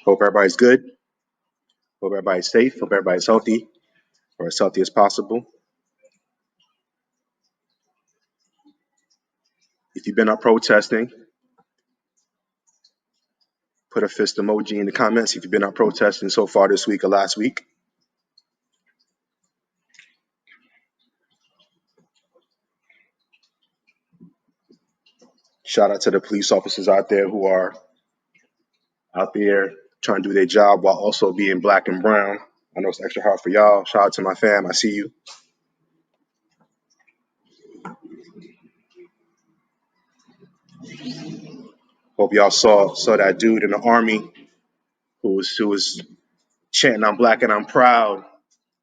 Hope everybody's good. Hope everybody's safe. Hope everybody's healthy or as healthy as possible. If you've been out protesting, put a fist emoji in the comments if you've been out protesting so far this week or last week. Shout out to the police officers out there who are out there trying to do their job while also being black and brown. I know it's extra hard for y'all. Shout out to my fam. I see you. Hope y'all saw that dude in the army who was chanting "I'm black and I'm proud"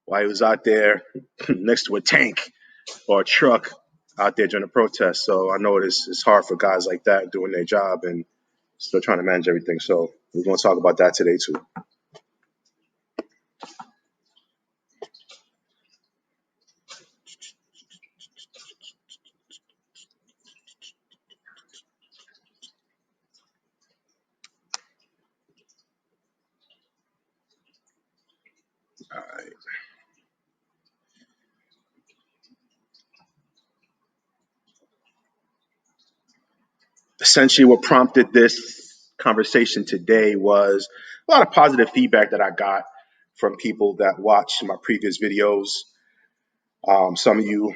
while he was out there next to a tank or a truck out there during the protest. So I know it's hard for guys like that doing their job and still trying to manage everything. So we're going to talk about that today too. All right. Essentially, what prompted this conversation today was a lot of positive feedback that I got from people that watched my previous videos. Some of you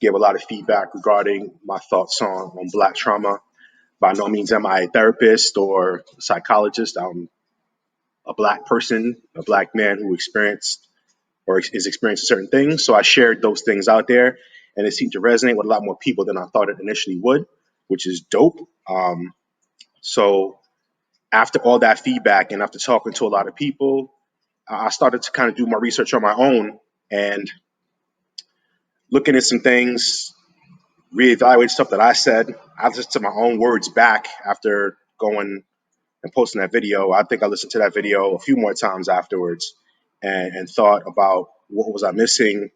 gave a lot of feedback regarding my thoughts on Black trauma. By no means am I a therapist or a psychologist. I'm a Black person, a Black man who experienced or is experiencing certain things. So I shared those things out there, and it seemed to resonate with a lot more people than I thought it initially would, which is dope. So after all that feedback and after talking to a lot of people, I started to kind of do my research on my own and looking at some things, reevaluate stuff that I said. I listened to my own words back after going and posting that video. I think I listened to that video a few more times afterwards and thought about what was I missing,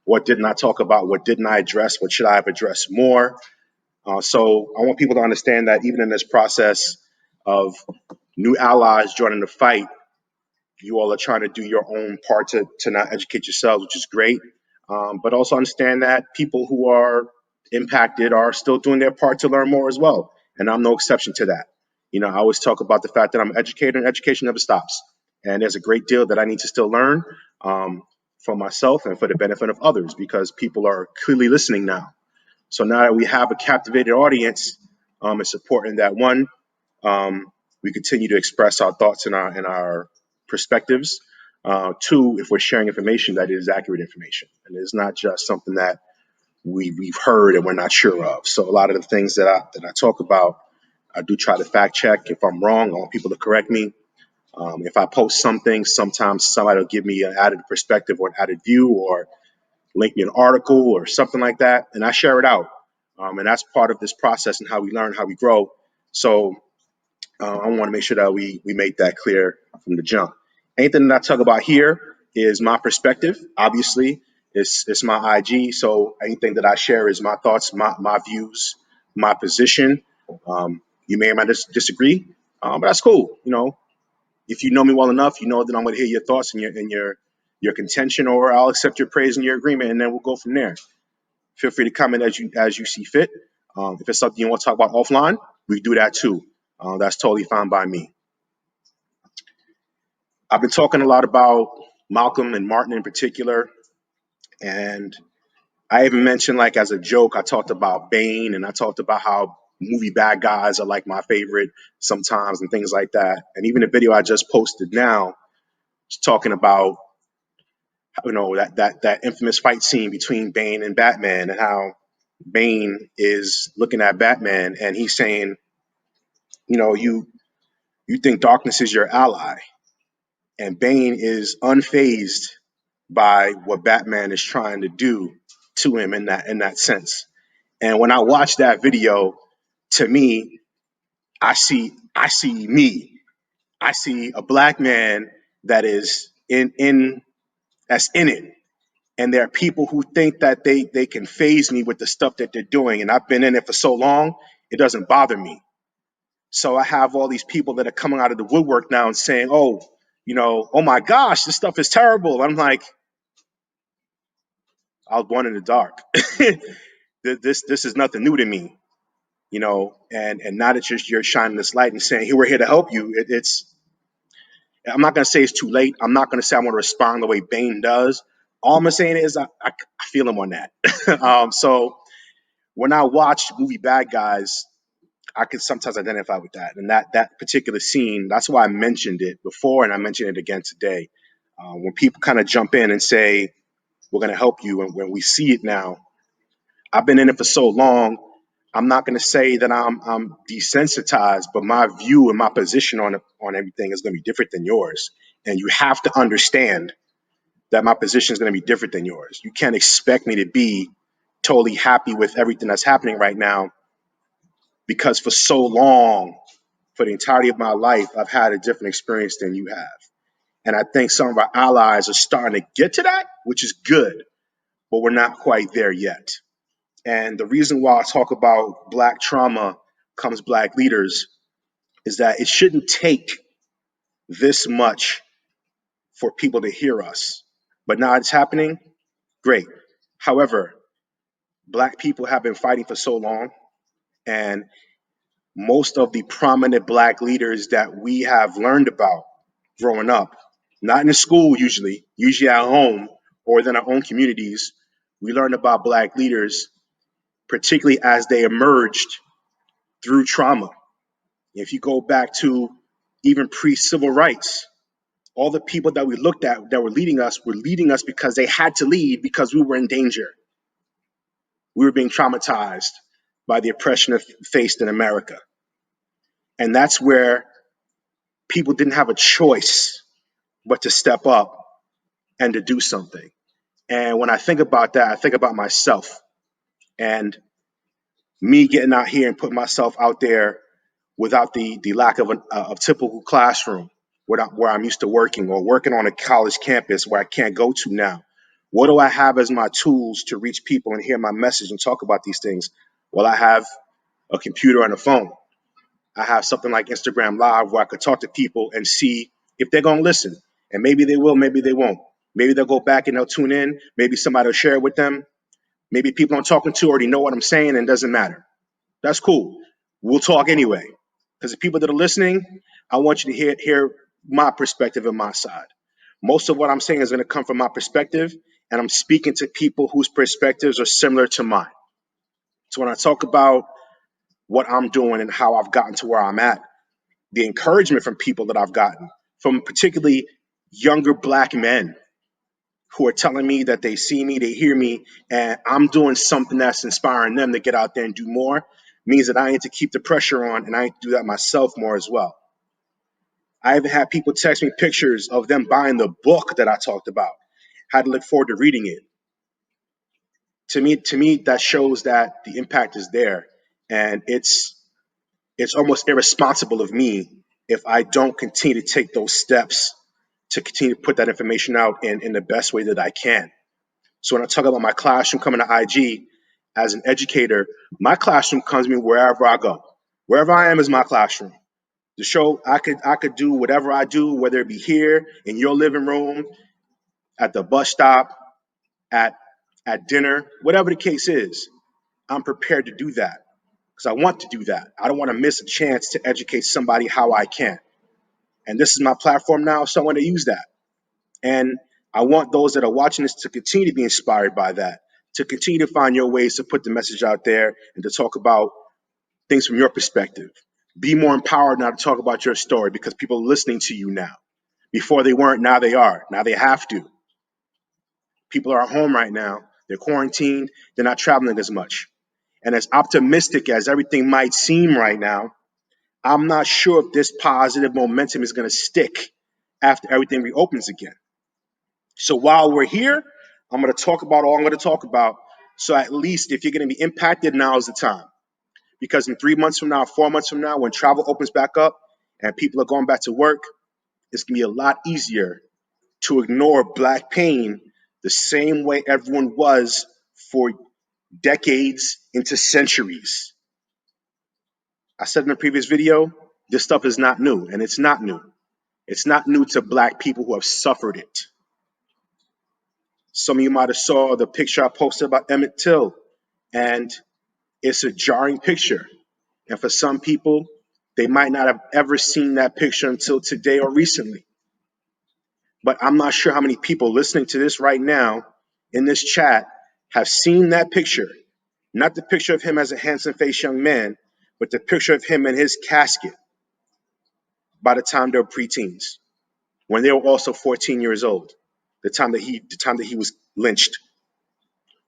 what didn't I talk about, what didn't I address, what should I have addressed more. So I want people to understand that even in this process of new allies joining the fight, you all are trying to do your own part to not educate yourselves, which is great. But also understand that people who are impacted are still doing their part to learn more as well. And I'm no exception to that. You know, I always talk about the fact that I'm an educator and education never stops. And there's a great deal that I need to still learn for myself and for the benefit of others because people are clearly listening now. So now that we have a captivated audience, it's important that one, we continue to express our thoughts and our perspectives. Two, if we're sharing information, that is accurate information, and it's not just something that we've heard and we're not sure of. So a lot of the things that I talk about, I do try to fact check. If I'm wrong, I want people to correct me. If I post something, sometimes somebody will give me an added perspective or an added view or link me an article or something like that, and I share it out. And that's part of this process and how we learn, how we grow. So I want to make sure that we make that clear from the jump. Anything that I talk about here is my perspective. Obviously, it's my IG, so anything that I share is my thoughts, my views, my position. You may or may not disagree, but that's cool. You know, if you know me well enough, you know that I'm going to hear your thoughts and your contention, or I'll accept your praise and your agreement, and then we'll go from there. Feel free to comment as you see fit. If it's something you want to talk about offline, we do that too. That's totally fine by me. I've been talking a lot about Malcolm and Martin in particular, and I even mentioned, like, as a joke, I talked about Bane and I talked about how movie bad guys are like my favorite sometimes and things like that. And even the video I just posted now is talking about that infamous fight scene between Bane and Batman and how Bane is looking at Batman and he's saying, you think darkness is your ally, and Bane is unfazed by what Batman is trying to do to him in that sense. And when I watch that video, to me, I see me. I see a black man that is in that's in it. And there are people who think that they can phase me with the stuff that they're doing. And I've been in it for so long, it doesn't bother me. So I have all these people that are coming out of the woodwork now and saying, oh, oh my gosh, this stuff is terrible. I'm like, I was born in the dark. This is nothing new to me, and now that you're shining this light and saying, here, we're here to help you. I'm not going to say it's too late. I'm not going to say I want to respond the way Bane does. All I'm saying is I feel him on that. So when I watch the movie Bad Guys, I can sometimes identify with that. And that particular scene, that's why I mentioned it before and I mentioned it again today. When people kind of jump in and say, we're going to help you, and when we see it now, I've been in it for so long. I'm not going to say that I'm desensitized, but my view and my position on everything is going to be different than yours. And you have to understand that my position is going to be different than yours. You can't expect me to be totally happy with everything that's happening right now, because for so long, for the entirety of my life, I've had a different experience than you have. And I think some of our allies are starting to get to that, which is good, but we're not quite there yet. And the reason why I talk about Black trauma comes Black leaders is that it shouldn't take this much for people to hear us. But now it's happening. Great. However, Black people have been fighting for so long, and most of the prominent Black leaders that we have learned about growing up, not in the school usually at home or within our own communities, we learned about Black leaders, particularly as they emerged through trauma. If you go back to even pre-civil rights, all the people that we looked at that were leading us because they had to lead because we were in danger. We were being traumatized by the oppression faced in America. And that's where people didn't have a choice but to step up and to do something. And when I think about that, I think about myself and me getting out here and putting myself out there without the lack of a typical classroom where I'm used to working, or working on a college campus where I can't go to now. What do I have as my tools to reach people and hear my message and talk about these things? Well, I have a computer and a phone. I have something like Instagram Live where I could talk to people and see if they're going to listen. And maybe they will, maybe they won't. Maybe they'll go back and they'll tune in. Maybe somebody will share it with them. Maybe people I'm talking to already know what I'm saying and it doesn't matter. That's cool. We'll talk anyway. Because the people that are listening, I want you to hear my perspective and my side. Most of what I'm saying is going to come from my perspective, and I'm speaking to people whose perspectives are similar to mine. So when I talk about what I'm doing and how I've gotten to where I'm at, the encouragement from people that I've gotten, from particularly younger Black men who are telling me that they see me, they hear me, and I'm doing something that's inspiring them to get out there and do more, means that I need to keep the pressure on, and I need to do that myself more as well. I even had people text me pictures of them buying the book that I talked about. Had to look forward to reading it. To me, that shows that the impact is there, and it's almost irresponsible of me if I don't continue to take those steps to continue to put that information out in the best way that I can. So when I talk about my classroom coming to IG as an educator, my classroom comes to me wherever I go. Wherever I am is my classroom. The show I could do whatever I do, whether it be here in your living room, at the bus stop, at at dinner, whatever the case is. I'm prepared to do that because I want to do that. I don't want to miss a chance to educate somebody how I can. And this is my platform now, so I want to use that. And I want those that are watching this to continue to be inspired by that, to continue to find your ways to put the message out there and to talk about things from your perspective. Be more empowered now to talk about your story because people are listening to you now. Before they weren't, now they are. Now they have to. People are at home right now. They're quarantined. They're not traveling as much. And as optimistic as everything might seem right now, I'm not sure if this positive momentum is going to stick after everything reopens again. So while we're here, I'm going to talk about all I'm going to talk about. So at least if you're going to be impacted, now is the time. Because in 3 months from now, 4 months from now, when travel opens back up and people are going back to work, it's going to be a lot easier to ignore Black pain the same way everyone was for decades into centuries. I said in the previous video, this stuff is not new, and it's not new. It's not new to Black people who have suffered it. Some of you might have saw the picture I posted about Emmett Till, and it's a jarring picture. And for some people, they might not have ever seen that picture until today or recently. But I'm not sure how many people listening to this right now in this chat have seen that picture. Not the picture of him as a handsome faced young man, but the picture of him in his casket by the time they were preteens, when they were also 14 years old, the time that he was lynched.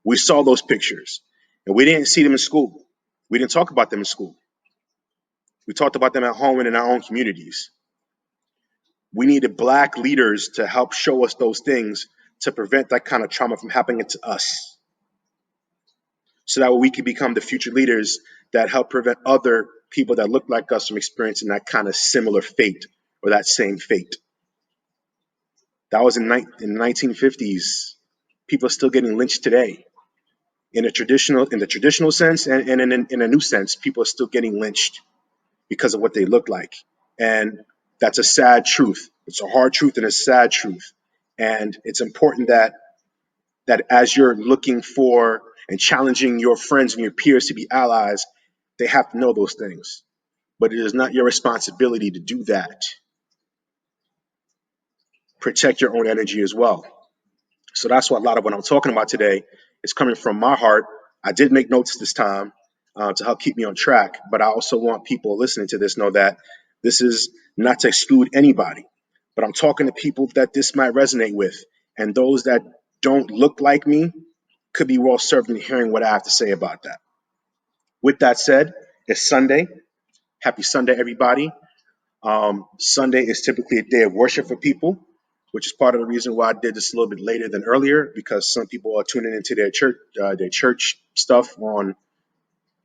We saw those pictures, and we didn't see them in school. We didn't talk about them in school. We talked about them at home and in our own communities. We needed Black leaders to help show us those things to prevent that kind of trauma from happening to us, so that way we could become the future leaders that help prevent other people that look like us from experiencing that kind of similar fate or that same fate. That was in the 1950s. People are still getting lynched today. In the traditional sense, and in a new sense, people are still getting lynched because of what they look like. And that's a sad truth. It's a hard truth and a sad truth. And it's important that as you're looking for and challenging your friends and your peers to be allies, they have to know those things. But it is not your responsibility to do that. Protect your own energy as well. So that's what I'm talking about today is coming from my heart. I did make notes this time to help keep me on track, but I also want people listening to this know that this is not to exclude anybody, but I'm talking to people that this might resonate with, and those that don't look like me could be well served in hearing what I have to say about that. With that said, it's Sunday. Happy Sunday, everybody. Sunday is typically a day of worship for people, which is part of the reason why I did this a little bit later than earlier, because some people are tuning into their church stuff on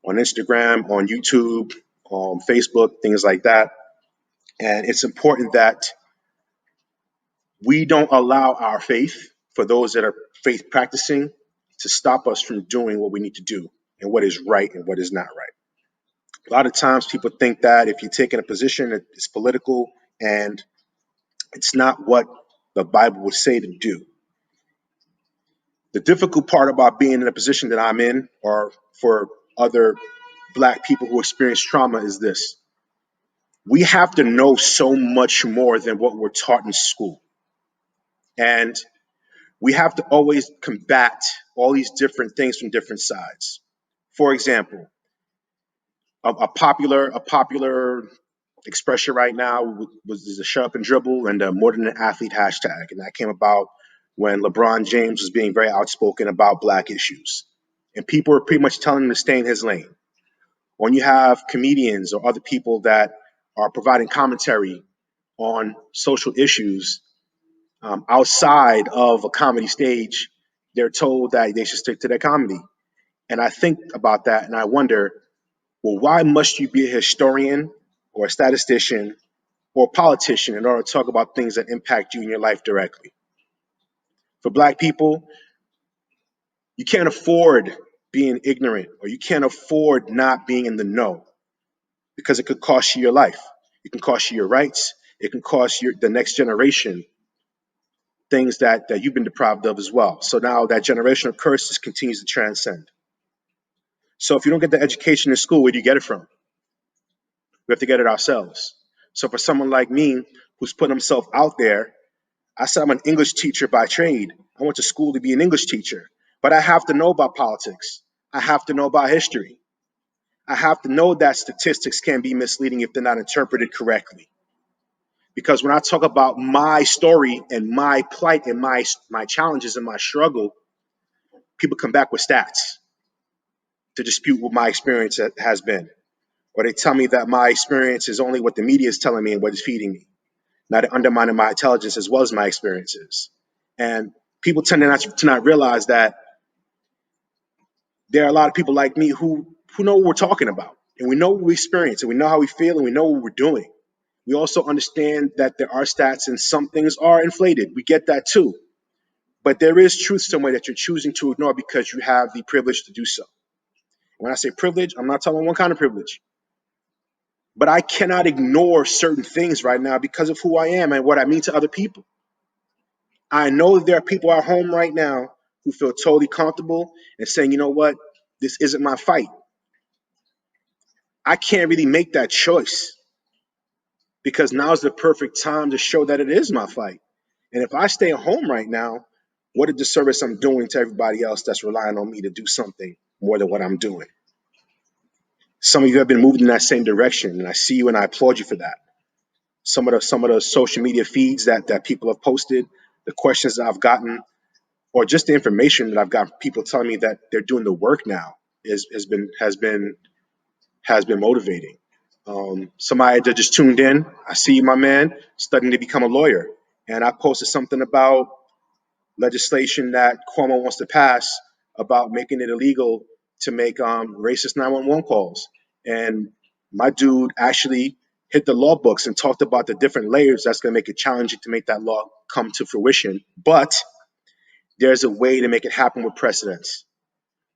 Instagram, on YouTube, on Facebook, things like that. And it's important that we don't allow our faith, for those that are faith practicing, to stop us from doing what we need to do and what is right and what is not right. A lot of times people think that if you're taking a position, it's political, and it's not what the Bible would say to do. The difficult part about being in a position that I'm in, or for other Black people who experience trauma, is this: we have to know so much more than what we're taught in school. And we have to always combat all these different things from different sides. For example, a popular expression right now was the shut up and dribble and the more than an athlete hashtag. And that came about when LeBron James was being very outspoken about Black issues. And people were pretty much telling him to stay in his lane. When you have comedians or other people that are providing commentary on social issues outside of a comedy stage, they're told that they should stick to their comedy. And I think about that and I wonder, well, why must you be a historian or a statistician or a politician in order to talk about things that impact you in your life directly? For Black people, you can't afford being ignorant, or you can't afford not being in the know, because it could cost you your life. It can cost you your rights. It can cost the next generation things that you've been deprived of as well. So now that generational curse just continues to transcend. So if you don't get the education in school, where do you get it from? We have to get it ourselves. So for someone like me who's putting himself out there, I said I'm an English teacher by trade. I went to school to be an English teacher, but I have to know about politics. I have to know about history. I have to know that statistics can be misleading if they're not interpreted correctly. Because when I talk about my story and my plight and my challenges and my struggle, people come back with stats to dispute what my experience has been. Or they tell me that my experience is only what the media is telling me and what is feeding me, not undermining my intelligence as well as my experiences. And people tend to not realize that there are a lot of people like me who know what we're talking about, and we know what we experience, and we know how we feel, and we know what we're doing. We also understand that there are stats and some things are inflated. We get that too. But there is truth somewhere that you're choosing to ignore because you have the privilege to do so. When I say privilege, I'm not talking one kind of privilege. But I cannot ignore certain things right now because of who I am and what I mean to other people. I know that there are people at home right now who feel totally comfortable and saying, you know what, this isn't my fight. I can't really make that choice because now is the perfect time to show that it is my fight. And if I stay at home right now, what a disservice I'm doing to everybody else that's relying on me to do something more than what I'm doing. Some of you have been moving in that same direction, and I see you and I applaud you for that. Some of the social media feeds that people have posted, the questions that I've gotten, or just the information that I've got people telling me that they're doing the work now has been motivating. Somebody that just tuned in, I see you, my man, studying to become a lawyer, and I posted something about legislation that Cuomo wants to pass about making it illegal to make racist 911 calls. And my dude actually hit the law books and talked about the different layers that's going to make it challenging to make that law come to fruition. But there's a way to make it happen with precedents.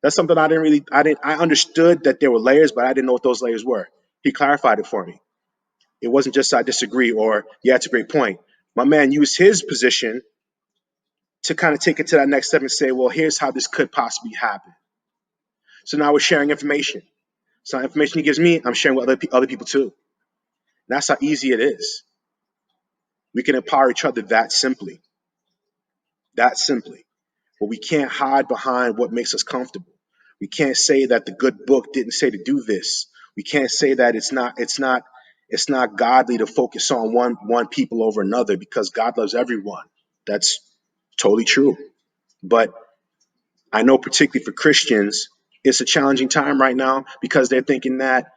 That's something I understood that there were layers, but I didn't know what those layers were. He clarified it for me. It wasn't just I disagree or, yeah, it's a great point. My man used his position to kind of take it to that next step and say, well, here's how this could possibly happen. So now we're sharing information. So information he gives me, I'm sharing with other people too. And that's how easy it is. We can empower each other that simply. That simply. But we can't hide behind what makes us comfortable. We can't say that the good book didn't say to do this. We can't say that it's not godly to focus on one people over another because God loves everyone. That's totally true. But I know particularly for Christians, it's a challenging time right now because they're thinking that,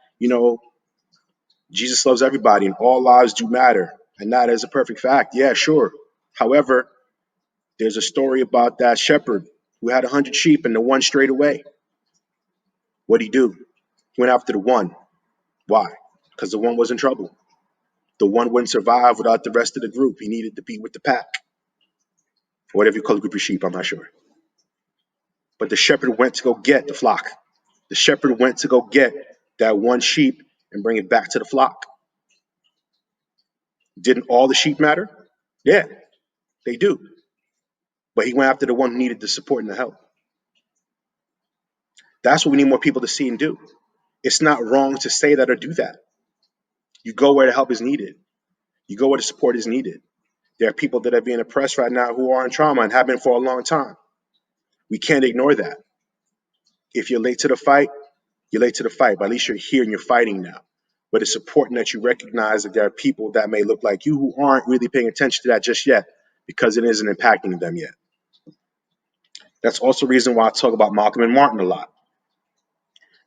Jesus loves everybody and all lives do matter. And that is a perfect fact. Yeah, sure. However, there's a story about that shepherd who had 100 sheep and the one strayed away. What did he do? He went after the one. Why? Because the one was in trouble. The one wouldn't survive without the rest of the group. He needed to be with the pack. Whatever you call a group of sheep, I'm not sure. But the shepherd went to go get the flock. The shepherd went to go get that one sheep and bring it back to the flock. Didn't all the sheep matter? Yeah, they do. But he went after the one who needed the support and the help. That's what we need more people to see and do. It's not wrong to say that or do that. You go where the help is needed. You go where the support is needed. There are people that are being oppressed right now who are in trauma and have been for a long time. We can't ignore that. If you're late to the fight, you're late to the fight, but at least you're here and you're fighting now. But it's important that you recognize that there are people that may look like you who aren't really paying attention to that just yet because it isn't impacting them yet. That's also the reason why I talk about Malcolm and Martin a lot.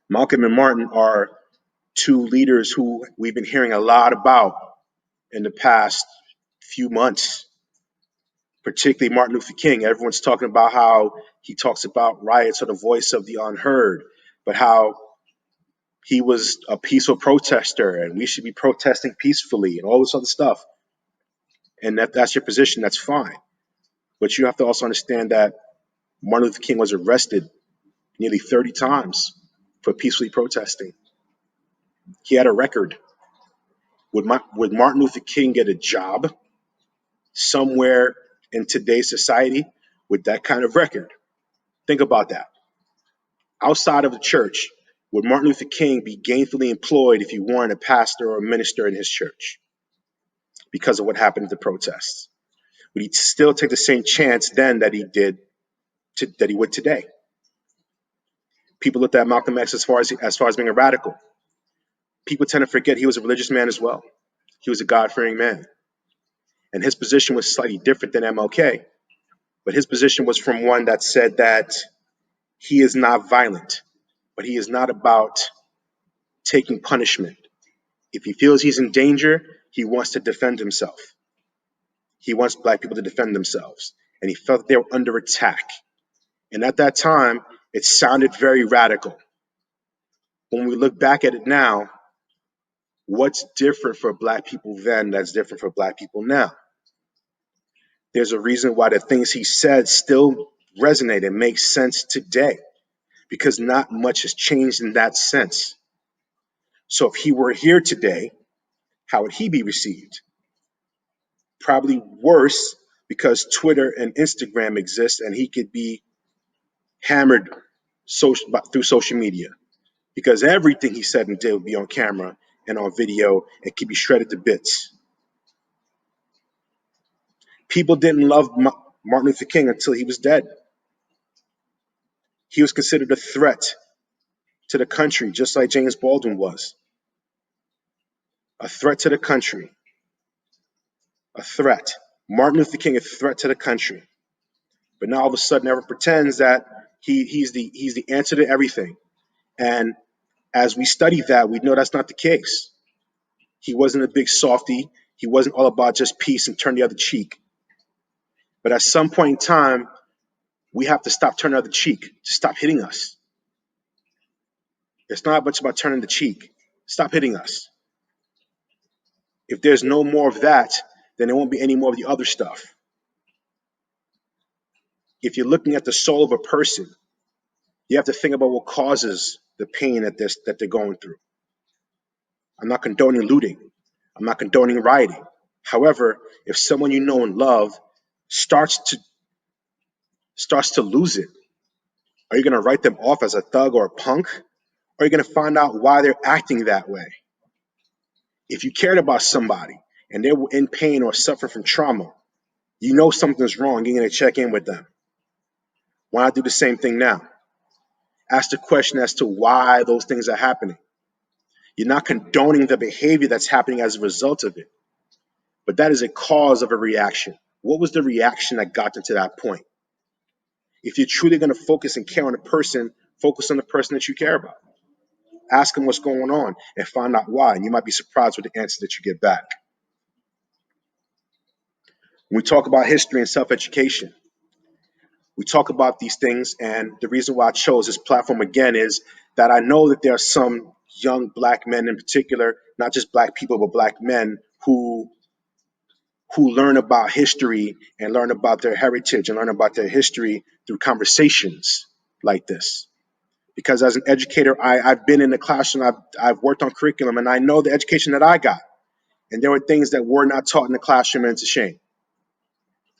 Malcolm and Martin are two leaders who we've been hearing a lot about in the past few months, particularly Martin Luther King. Everyone's talking about how he talks about riots are the voice of the unheard, but how he was a peaceful protester and we should be protesting peacefully and all this other stuff. And that's your position, that's fine. But you have to also understand that Martin Luther King was arrested nearly 30 times for peacefully protesting. He had a record. Would Martin Luther King get a job somewhere in today's society with that kind of record? Think about that. Outside of the church, would Martin Luther King be gainfully employed if he weren't a pastor or a minister in his church because of what happened at the protests? Would he still take the same chance then that he did that he would today? People looked at Malcolm X as far as being a radical. People tend to forget he was a religious man as well. He was a God-fearing man. And his position was slightly different than MLK. But his position was from one that said that he is not violent, but he is not about taking punishment. If he feels he's in danger, he wants to defend himself. He wants black people to defend themselves. And he felt that they were under attack. And at that time, it sounded very radical. When we look back at it now, what's different for black people then that's different for black people now? There's a reason why the things he said still resonate and make sense today, because not much has changed in that sense. So if he were here today, how would he be received? Probably worse, because Twitter and Instagram exist and he could be hammered through social media, because everything he said and did would be on camera and on video and could be shredded to bits. People didn't love Martin Luther King until he was dead. He was considered a threat to the country, just like James Baldwin was. A threat to the country. A threat. Martin Luther King, a threat to the country. But now all of a sudden, everyone pretends that he's the answer to everything. And as we study that, we know that's not the case. He wasn't a big softy. He wasn't all about just peace and turn the other cheek. But at some point in time, we have to stop turning the other cheek, to stop hitting us. It's not much about turning the cheek. Stop hitting us. If there's no more of that, then there won't be any more of the other stuff. If you're looking at the soul of a person, you have to think about what causes the pain that they're going through. I'm not condoning looting. I'm not condoning rioting. However, if someone you know and love starts to lose it, are you going to write them off as a thug or a punk? Or are you going to find out why they're acting that way? If you cared about somebody and they were in pain or suffering from trauma, you know something's wrong, you're going to check in with them. Why not do the same thing now? Ask the question as to why those things are happening. You're not condoning the behavior that's happening as a result of it, but that is a cause of a reaction. What was the reaction that got them to that point? If you're truly going to focus and care on a person, focus on the person that you care about. Ask them what's going on and find out why, and you might be surprised with the answer that you get back. When we talk about history and self-education, we talk about these things, and the reason why I chose this platform again is that I know that there are some young black men in particular, not just black people, but black men who learn about history and learn about their heritage and learn about their history through conversations like this. Because as an educator, I've been in the classroom, I've worked on curriculum, and I know the education that I got. And there were things that were not taught in the classroom, and it's a shame.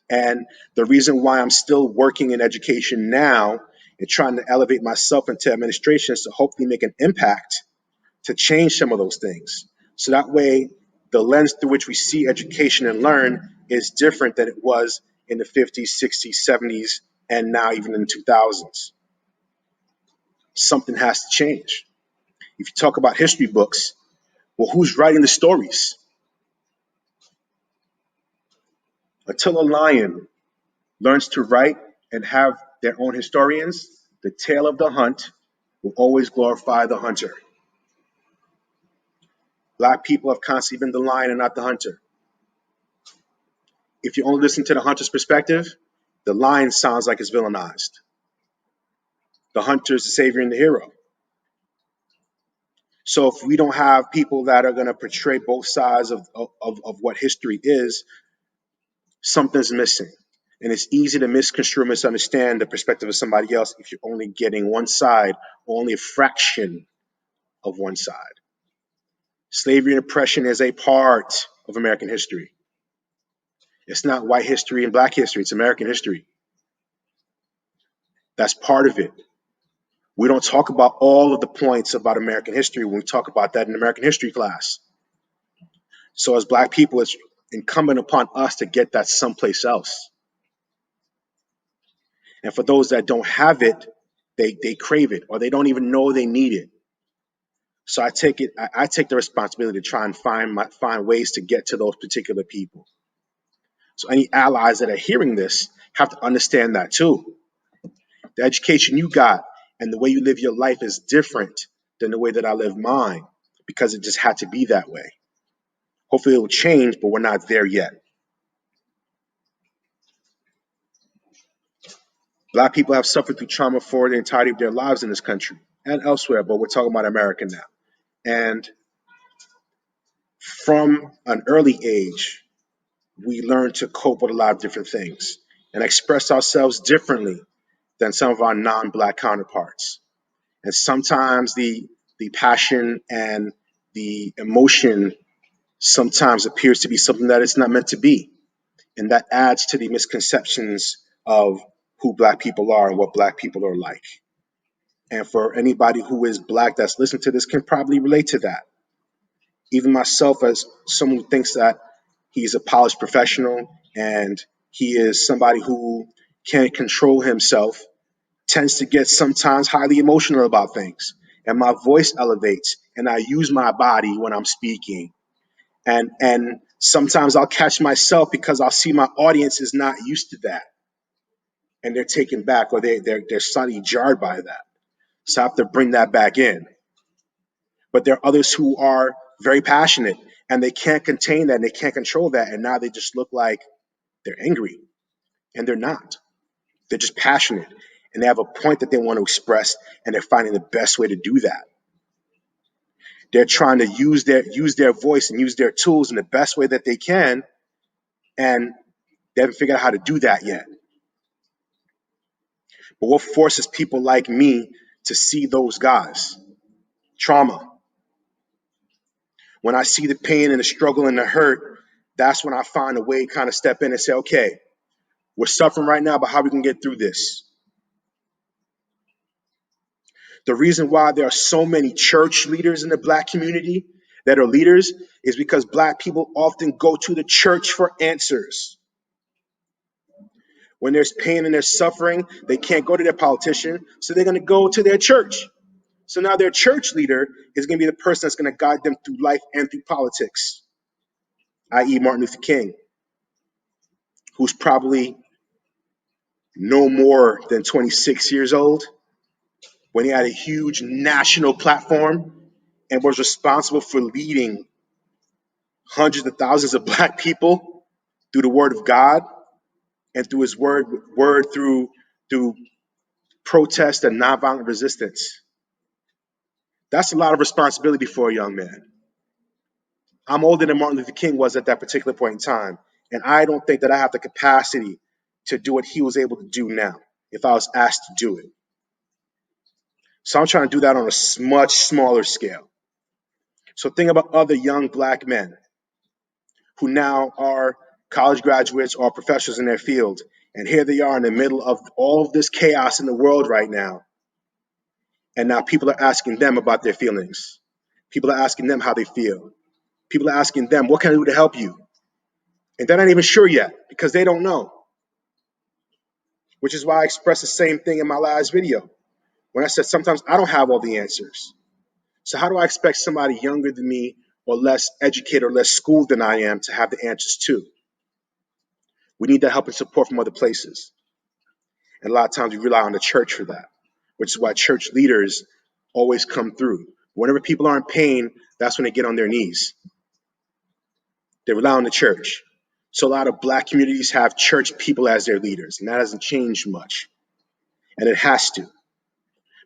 And the reason why I'm still working in education now and trying to elevate myself into administration is to hopefully make an impact to change some of those things. So that way, the lens through which we see education and learn is different than it was in the 50s, 60s, 70s, and now even in the 2000s. Something has to change. If you talk about history books, well, who's writing the stories? Until a lion learns to write and have their own historians, the tale of the hunt will always glorify the hunter. Black people have constantly been the lion and not the hunter. If you only listen to the hunter's perspective, the lion sounds like it's villainized. The hunter is the savior and the hero. So if we don't have people that are going to portray both sides of what history is, something's missing. And it's easy to misconstrue, misunderstand the perspective of somebody else if you're only getting one side or only a fraction of one side. Slavery and oppression is a part of American history. It's not white history and black history, it's American history. That's part of it. We don't talk about all of the points about American history when we talk about that in American history class. So as black people, it's incumbent upon us to get that someplace else. And for those that don't have it, they crave it, or they don't even know they need it. So I take the responsibility to try and find ways to get to those particular people. So any allies that are hearing this have to understand that too. The education you got and the way you live your life is different than the way that I live mine, because it just had to be that way. Hopefully it will change, but we're not there yet. Black people have suffered through trauma for the entirety of their lives in this country and elsewhere, but we're talking about America now. And from an early age, we learn to cope with a lot of different things and express ourselves differently than some of our non-black counterparts. And sometimes the passion and the emotion sometimes appears to be something that it's not meant to be. And that adds to the misconceptions of who Black people are and what Black people are like. And for anybody who is Black that's listening to this can probably relate to that. Even myself, as someone who thinks that he's a polished professional and he is somebody who can control himself, tends to get sometimes highly emotional about things. And my voice elevates and I use my body when I'm speaking. And sometimes I'll catch myself because I'll see my audience is not used to that. And they're taken back or they're slightly jarred by that. So I have to bring that back in. But there are others who are very passionate and they can't contain that and they can't control that. And now they just look like they're angry. And they're not. They're just passionate. And they have a point that they want to express and they're finding the best way to do that. They're trying to use their voice and use their tools in the best way that they can. And they haven't figured out how to do that yet. But what forces people like me to see those guys? Trauma. When I see the pain and the struggle and the hurt, that's when I find a way to kind of step in and say, okay, we're suffering right now, but how we can get through this? The reason why there are so many church leaders in the Black community that are leaders is because Black people often go to the church for answers. When there's pain and there's suffering, they can't go to their politician, so they're going to go to their church. So now their church leader is going to be the person that's going to guide them through life and through politics, i.e. Martin Luther King, who's probably no more than 26 years old when he had a huge national platform and was responsible for leading hundreds of thousands of Black people through the word of God and through his word through protest and nonviolent resistance. That's a lot of responsibility for a young man. I'm older than Martin Luther King was at that particular point in time, and I don't think that I have the capacity to do what he was able to do now if I was asked to do it. So I'm trying to do that on a much smaller scale. So think about other young Black men who now are college graduates or professionals in their field, and here they are in the middle of all of this chaos in the world right now. And now people are asking them about their feelings. People are asking them how they feel. People are asking them, what can I do to help you? And they're not even sure yet because they don't know. Which is why I expressed the same thing in my last video when I said sometimes I don't have all the answers. So how do I expect somebody younger than me or less educated or less schooled than I am to have the answers too? We need that help and support from other places. And a lot of times we rely on the church for that, which is why church leaders always come through. Whenever people are in pain, that's when they get on their knees. They rely on the church. So a lot of Black communities have church people as their leaders, and that hasn't changed much. And it has to,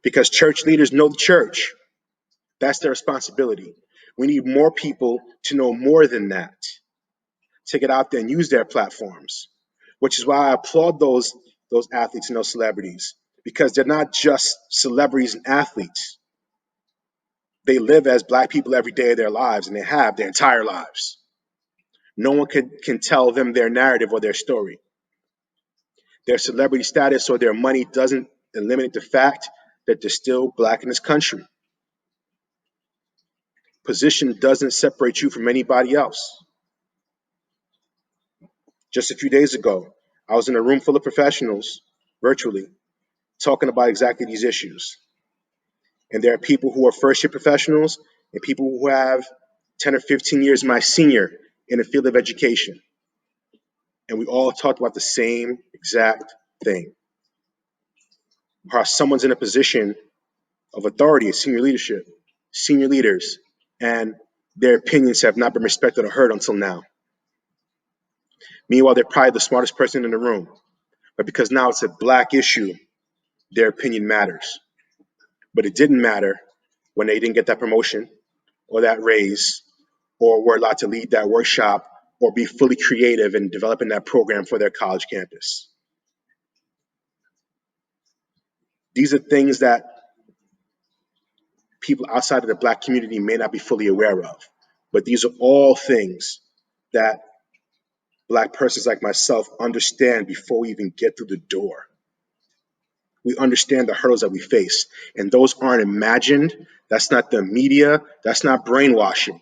because church leaders know the church. That's their responsibility. We need more people to know more than that, to get out there and use their platforms, which is why I applaud those athletes and those celebrities, because they're not just celebrities and athletes. They live as Black people every day of their lives, and they have their entire lives. No one can tell them their narrative or their story. Their celebrity status or their money doesn't eliminate the fact that they're still Black in this country. Position doesn't separate you from anybody else. Just a few days ago, I was in a room full of professionals, virtually, talking about exactly these issues. And there are people who are first-year professionals and people who have 10 or 15 years my senior in the field of education. And we all talked about the same exact thing. How someone's in a position of authority, senior leadership, senior leaders, and their opinions have not been respected or heard until now. Meanwhile, they're probably the smartest person in the room. But because now it's a Black issue, their opinion matters. But it didn't matter when they didn't get that promotion or that raise or were allowed to lead that workshop or be fully creative in developing that program for their college campus. These are things that people outside of the Black community may not be fully aware of. But these are all things that Black persons like myself understand before we even get through the door. We understand the hurdles that we face, and those aren't imagined. That's not the media. That's not brainwashing.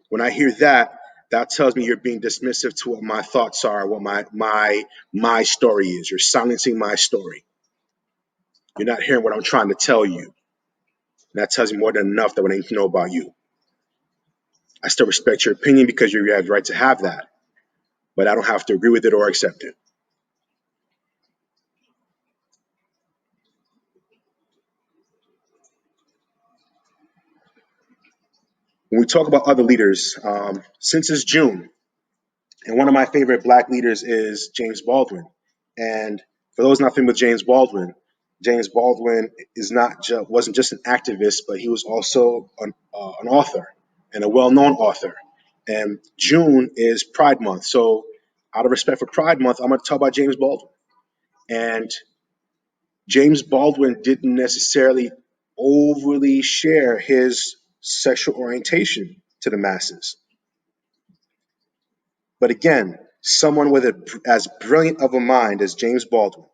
When I hear that, that tells me you're being dismissive to what my thoughts are, what my story is. You're silencing my story. You're not hearing what I'm trying to tell you. And that tells me more than enough that what I need to know about you. I still respect your opinion because you have the right to have that, but I don't have to agree with it or accept it. When we talk about other leaders, since it's June, and one of my favorite Black leaders is James Baldwin. And for those not familiar with James Baldwin is not wasn't just an activist, but he was also an author and a well-known author. And June is Pride Month, so out of respect for Pride Month, I'm going to talk about James Baldwin. And James Baldwin didn't necessarily overly share his sexual orientation to the masses. But again, someone with as brilliant of a mind as James Baldwin,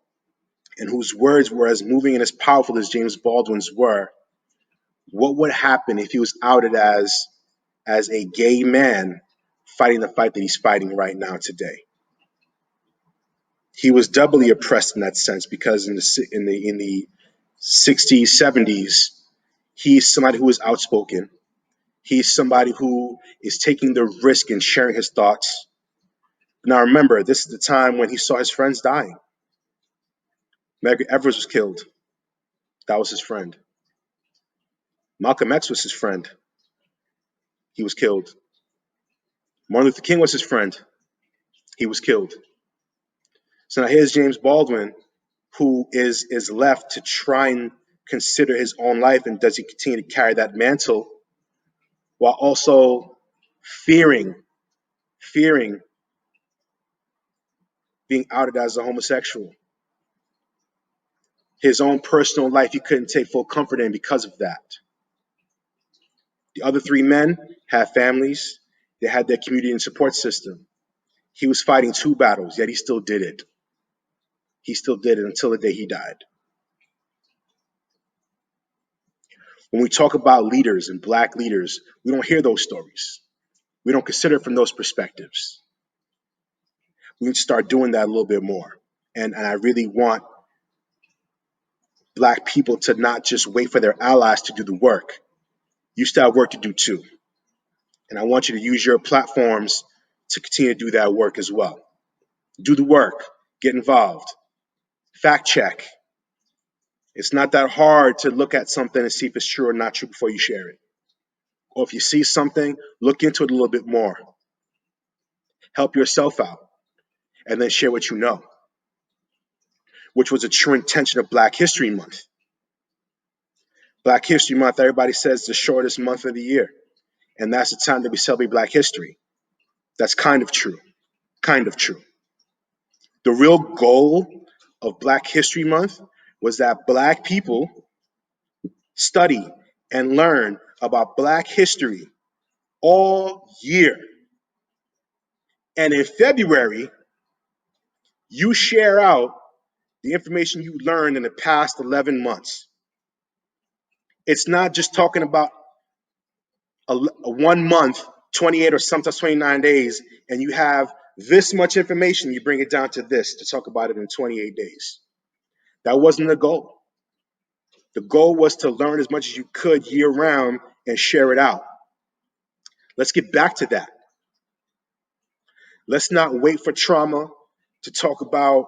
and whose words were as moving and as powerful as James Baldwin's were, what would happen if he was outed as a gay man fighting the fight that he's fighting right now today? He was doubly oppressed in that sense because in the 60s, 70s, he's somebody who is outspoken. He's somebody who is taking the risk and sharing his thoughts. Now remember, this is the time when he saw his friends dying. Medgar Evers was killed. That was his friend. Malcolm X was his friend. He was killed. Martin Luther King was his friend. He was killed. So now here's James Baldwin, who is left to try and consider his own life, and does he continue to carry that mantle while also fearing being outed as a homosexual. His own personal life he couldn't take full comfort in because of that. The other three men had families, they had their community and support system. He was fighting two battles, yet he still did it. He still did it until the day he died. When we talk about leaders and Black leaders, we don't hear those stories. We don't consider it from those perspectives. We need to start doing that a little bit more. And I really want Black people to not just wait for their allies to do the work. You still have work to do too. And I want you to use your platforms to continue to do that work as well. Do the work, get involved, fact check. It's not that hard to look at something and see if it's true or not true before you share it. Or if you see something, look into it a little bit more. Help yourself out, and then share what you know, which was a true intention of Black History Month. Black History Month, everybody says, is the shortest month of the year, and that's the time that we celebrate Black history. That's kind of true. Kind of true. The real goal of Black History Month was that Black people study and learn about Black history all year. And in February, you share out the information you learned in the past 11 months. It's not just talking about a 1 month, 28 or sometimes 29 days, and you have this much information, you bring it down to this to talk about it in 28 days. That wasn't the goal. The goal was to learn as much as you could year round and share it out. Let's get back to that. Let's not wait for trauma to talk about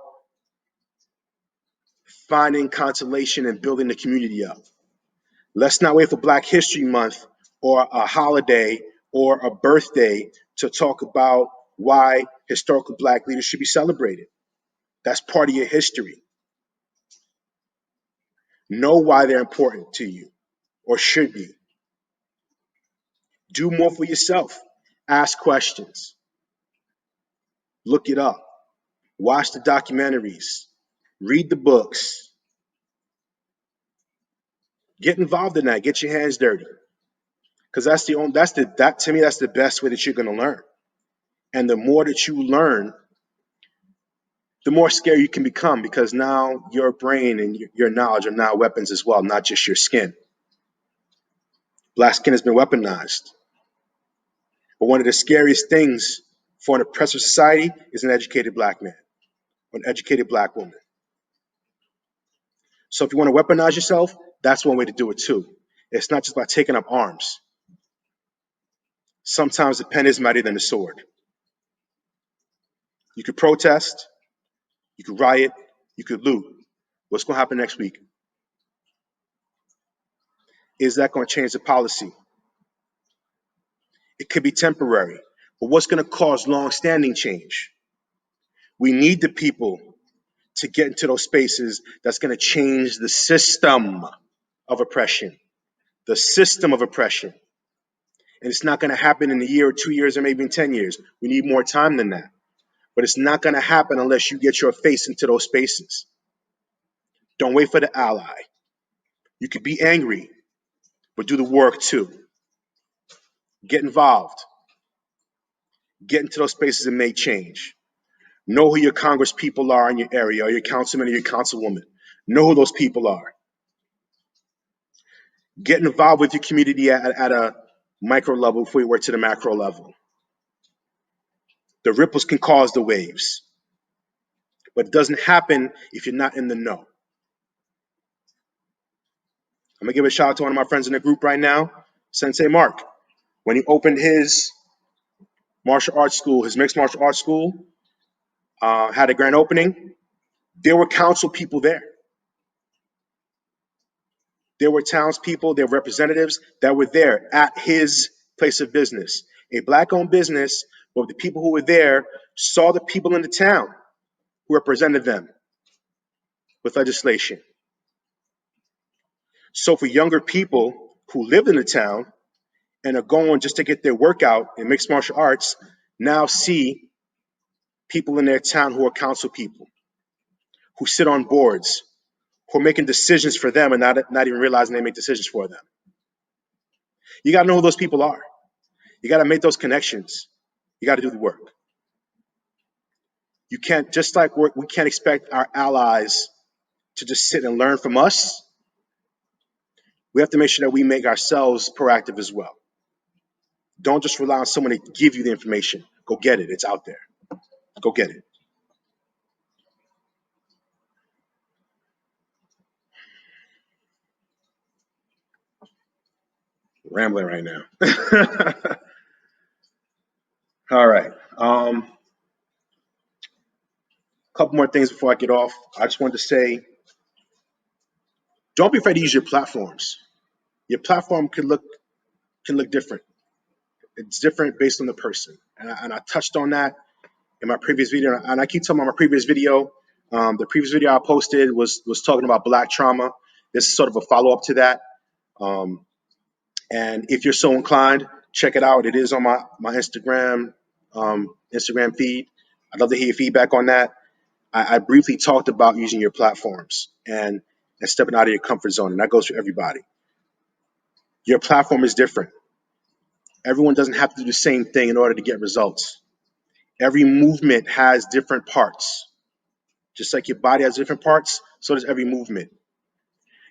finding consolation and building the community up. Let's not wait for Black History Month or a holiday or a birthday to talk about why historical Black leaders should be celebrated. That's part of your history. Know why they're important to you or should be. Do more for yourself. Ask questions. Look it up. Watch the documentaries. Read the books. Get involved in that. Get your hands dirty. Because that to me, that's the best way that you're going to learn. And the more that you learn, the more scared you can become, because now your brain and your knowledge are now weapons as well, not just your skin. Black skin has been weaponized. But one of the scariest things for an oppressive society is an educated black man or an educated black woman. So if you want to weaponize yourself, that's one way to do it too. It's not just by taking up arms. Sometimes the pen is mightier than the sword. You could protest, you could riot, you could loot. What's going to happen next week? Is that going to change the policy? It could be temporary. But what's going to cause long-standing change? We need the people to get into those spaces that's going to change the system of oppression. The system of oppression. And it's not going to happen in a year or 2 years or maybe in 10 years. We need more time than that. But it's not going to happen unless you get your face into those spaces. Don't wait for the ally. You could be angry, but do the work too. Get involved. Get into those spaces and make change. Know who your Congress people are in your area, or your councilman or your councilwoman. Know who those people are. Get involved with your community at a micro level before you work to the macro level. The ripples can cause the waves, but it doesn't happen if you're not in the know. I'm gonna give a shout out to one of my friends in the group right now, Sensei Mark. When he opened his martial arts school, his mixed martial arts school, had a grand opening. There were council people there. There were townspeople, there were representatives that were there at his place of business. A black-owned business, but the people who were there saw the people in the town who represented them with legislation. So for younger people who live in the town and are going just to get their workout in mixed martial arts, now see people in their town who are council people, who sit on boards, who are making decisions for them and not even realizing they make decisions for them. You got to know who those people are. You got to make those connections. You got to do the work. You can't, just like we can't expect our allies to just sit and learn from us. We have to make sure that we make ourselves proactive as well. Don't just rely on someone to give you the information. Go get it. It's out there. Go get it. Rambling right now. All right. Couple more things before I get off. I just wanted to say, don't be afraid to use your platforms. Your platform can look different. It's different based on the person, and I touched on that in my previous video. And I keep talking about my previous video. The previous video I posted was talking about Black trauma. This is sort of a follow up to that. And if you're so inclined, check it out. It is on my Instagram feed. I'd love to hear your feedback on that. I briefly talked about using your platforms and stepping out of your comfort zone, and that goes for everybody. Your platform is different. Everyone doesn't have to do the same thing in order to get results. Every movement has different parts. Just like your body has different parts, so does every movement.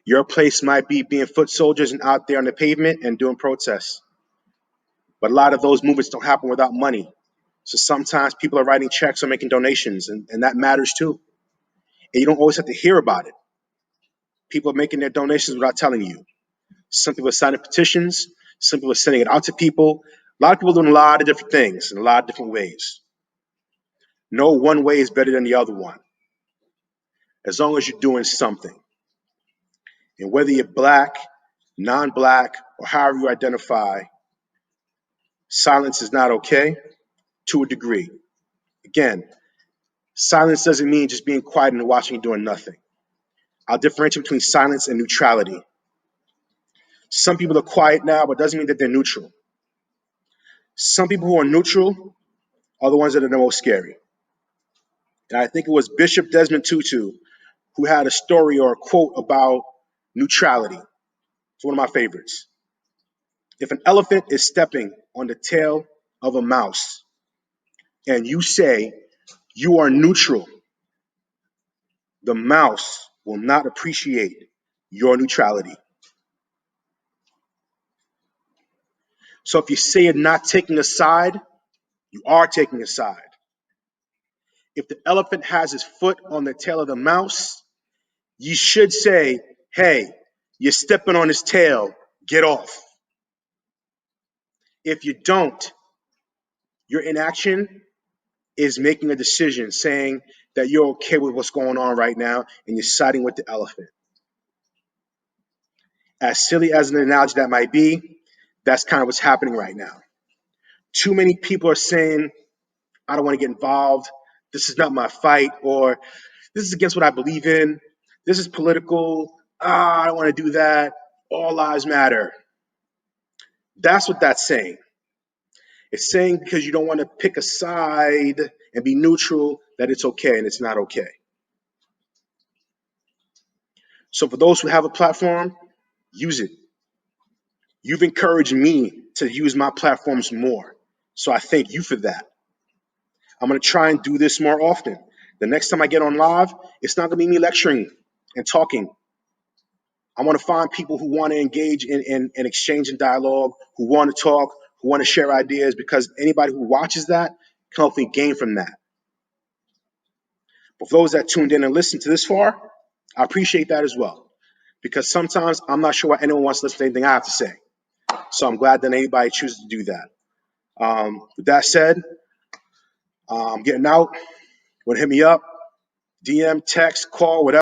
Your place might be being foot soldiers and out there on the pavement and doing protests. But a lot of those movements don't happen without money. So sometimes people are writing checks or making donations, and that matters too. And you don't always have to hear about it. People are making their donations without telling you. Some people are signing petitions. Some people are sending it out to people. A lot of people are doing a lot of different things in a lot of different ways. No one way is better than the other one, as long as you're doing something. And whether you're black, non-black, or however you identify, silence is not okay to a degree. Again, silence doesn't mean just being quiet and watching you doing nothing. I'll differentiate between silence and neutrality. Some people are quiet now, but doesn't mean that they're neutral. Some people who are neutral are the ones that are the most scary. And I think it was Bishop Desmond Tutu who had a story or a quote about neutrality. It's one of my favorites. If an elephant is stepping on the tail of a mouse and you say you are neutral, the mouse will not appreciate your neutrality. So if you say you're not taking a side, you are taking a side. If the elephant has his foot on the tail of the mouse, you should say, hey, you're stepping on his tail, get off. If you don't, your inaction is making a decision saying that you're okay with what's going on right now and you're siding with the elephant. As silly as an analogy that might be, that's kind of what's happening right now. Too many people are saying, I don't want to get involved. This is not my fight, or this is against what I believe in. This is political. I don't want to do that. All lives matter. That's what that's saying. It's saying because you don't want to pick a side and be neutral that it's okay, and it's not okay. So for those who have a platform, use it. You've encouraged me to use my platforms more. So I thank you for that. I'm going to try and do this more often. The next time I get on live, it's not going to be me lecturing and talking. I want to find people who want to engage in exchange and dialogue, who want to talk, who want to share ideas, because anybody who watches that can hopefully gain from that. But for those that tuned in and listened to this far, I appreciate that as well, because sometimes I'm not sure why anyone wants to listen to anything I have to say. So I'm glad that anybody chooses to do that. With that said, I'm getting out. Want to hit me up, DM, text, call, whatever.